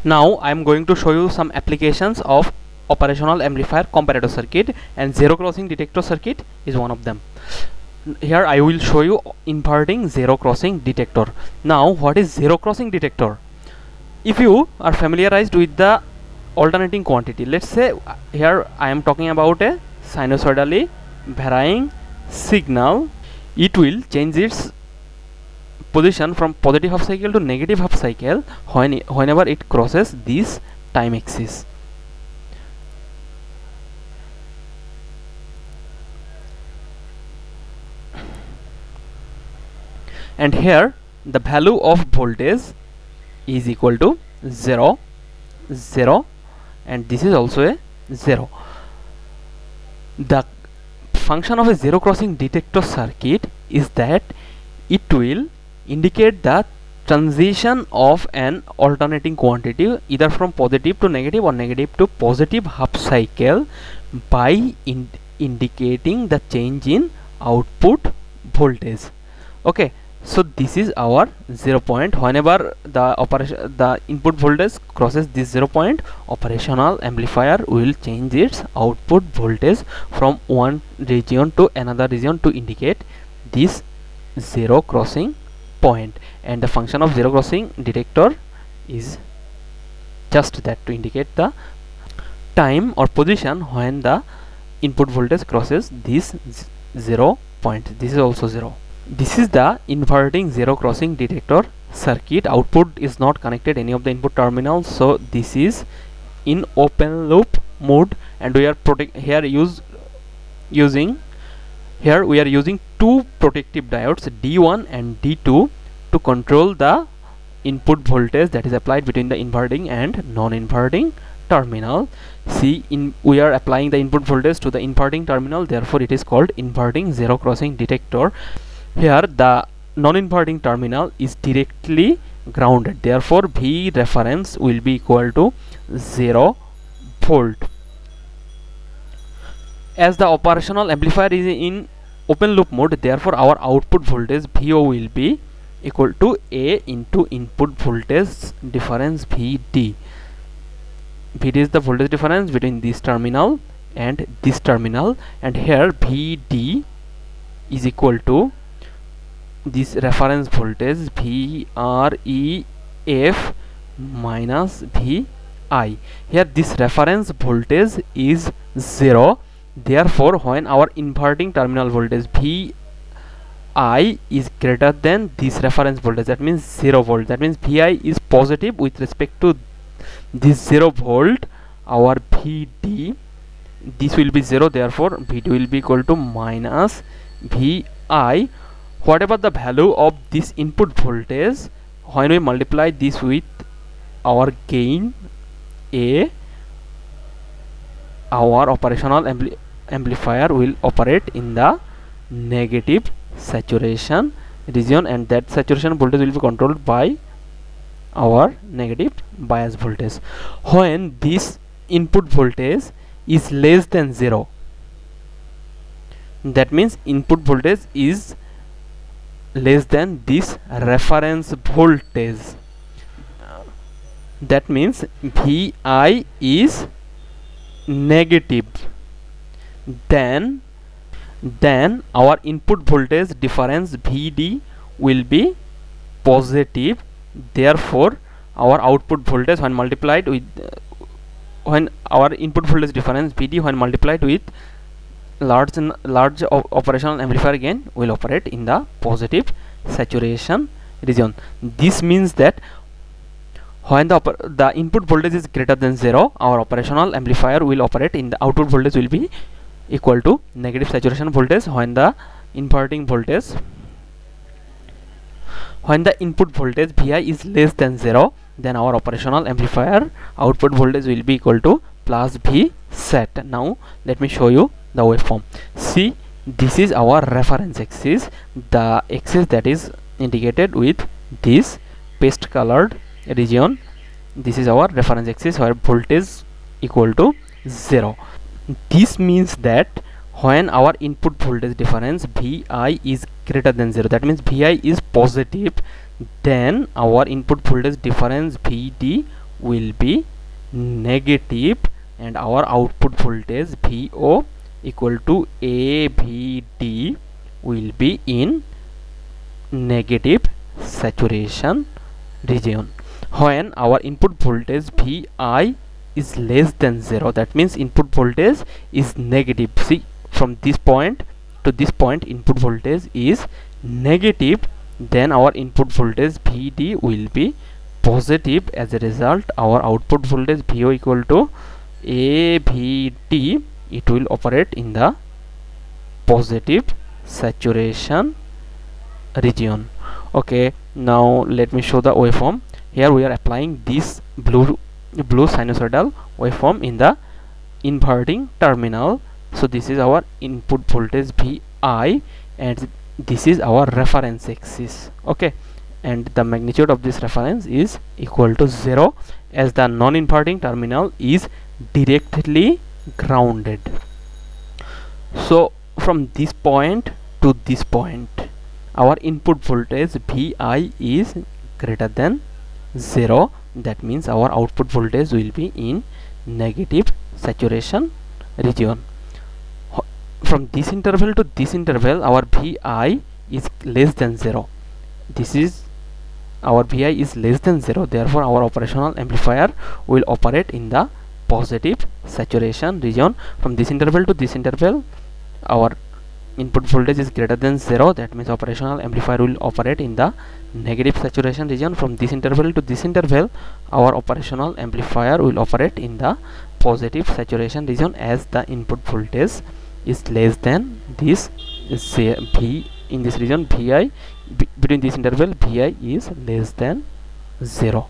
Now I am going to show you some applications of operational amplifier comparator circuit, and zero crossing detector circuit is one of them. Here I will show you inverting zero crossing detector. Now what is zero crossing detector? If you are familiarized with the alternating quantity, let's say here I am talking about a sinusoidally varying signal, it will change its position from positive half cycle to negative half cycle whenever it crosses this time axis. And here the value of voltage is equal to 0, 0, and this is also a 0. The function of a zero crossing detector circuit is that it will indicate the transition of an alternating quantity either from positive to negative or negative to positive half cycle by indicating the change in output voltage. Okay, so this is our 0 point. Whenever the input voltage crosses this 0 point, operational amplifier will change its output voltage from one region to another region to indicate this zero crossing point. And the function of zero crossing detector is just that, to indicate the time or position when the input voltage crosses this 0 point. This is also 0. This is the inverting zero crossing detector circuit. Output is not connected any of the input terminals, so this is in open loop mode, and we are here we are using two protective diodes, D1 and D2, to control the input voltage that is applied between the inverting and non-inverting terminal. See, we are applying the input voltage to the inverting terminal, therefore it is called inverting zero crossing detector. Here the non-inverting terminal is directly grounded, therefore V reference will be equal to 0 volt. As the operational amplifier is in open loop mode, therefore our output voltage VO will be equal to A into input voltage difference VD. VD is the voltage difference between this terminal and this terminal, and here VD is equal to this reference voltage VREF minus VI. Here this reference voltage is 0, therefore when our inverting terminal voltage VI is greater than this reference voltage, that means 0 volt, that means VI is positive with respect to this 0 volt, our VD, this will be 0, therefore VD will be equal to minus VI. Whatever the value of this input voltage, when we multiply this with our gain A, our operational amplifier will operate in the negative saturation region, and that saturation voltage will be controlled by our negative bias voltage. When this input voltage is less than 0, that means input voltage is less than this reference voltage, that means VI is negative, then our input voltage difference VD will be positive, therefore our output voltage when multiplied with when our input voltage difference VD when multiplied with large operational amplifier gain will operate in the positive saturation region. This means that when the input voltage is greater than 0, our operational amplifier will operate in the output voltage will be equal to negative saturation voltage. When the inverting voltage, when the input voltage Vi is less than 0, then our operational amplifier output voltage will be equal to plus V set. Now let me show you the waveform. See, this is our reference axis, the axis that is indicated with this paste colored region. This is our reference axis where voltage equal to 0. This means that when our input voltage difference Vi is greater than 0, that means Vi is positive, then our input voltage difference Vd will be negative, and our output voltage VO equal to AVD will be in negative saturation region. When our input voltage Vi is less than 0, that means input voltage is negative. See, from this point to this point input voltage is negative, then our input voltage Vd will be positive. As a result, our output voltage Vo equal to AVD, it will operate in the positive saturation region. Okay, now let me show the waveform. Here we are applying this blue sinusoidal waveform in the inverting terminal. So this is our input voltage Vi, and this is our reference axis. Okay, and the magnitude of this reference is equal to 0, as the non-inverting terminal is directly grounded. So from this point to this point, our input voltage Vi is greater than 0. That means our output voltage will be in negative saturation region. From this interval to this interval, our Vi is less than 0. This is our Vi is less than 0, therefore our operational amplifier will operate in the positive saturation region. From this interval to this interval, our input voltage is greater than 0, that means operational amplifier will operate in the negative saturation region. From this interval to this interval, our operational amplifier will operate in the positive saturation region, as the input voltage is less than this V in this region. Vi between this interval, Vi is less than 0.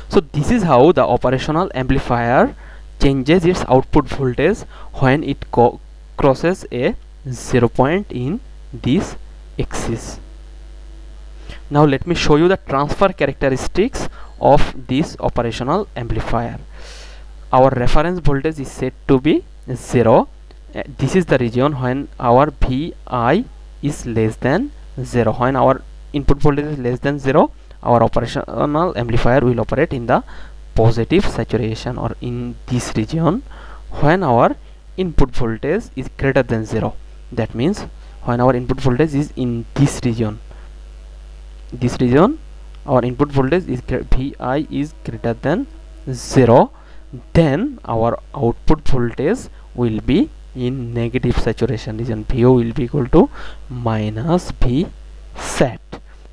So this is how the operational amplifier changes its output voltage when it crosses a 0 point in this axis. Now let me show you the transfer characteristics of this operational amplifier. Our reference voltage is set to be 0. This is the region when our Vi is less than 0. When our input voltage is less than 0, our operational amplifier will operate in the positive saturation, or in this region. When our input voltage is greater than 0, that means when our input voltage is in this region, our input voltage is Vi is greater than 0, then our output voltage will be in negative saturation region. Vo will be equal to minus V sat.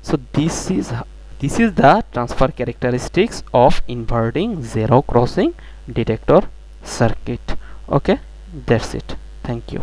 So this is the transfer characteristics of inverting zero crossing detector circuit. Okay, that's it. Thank you.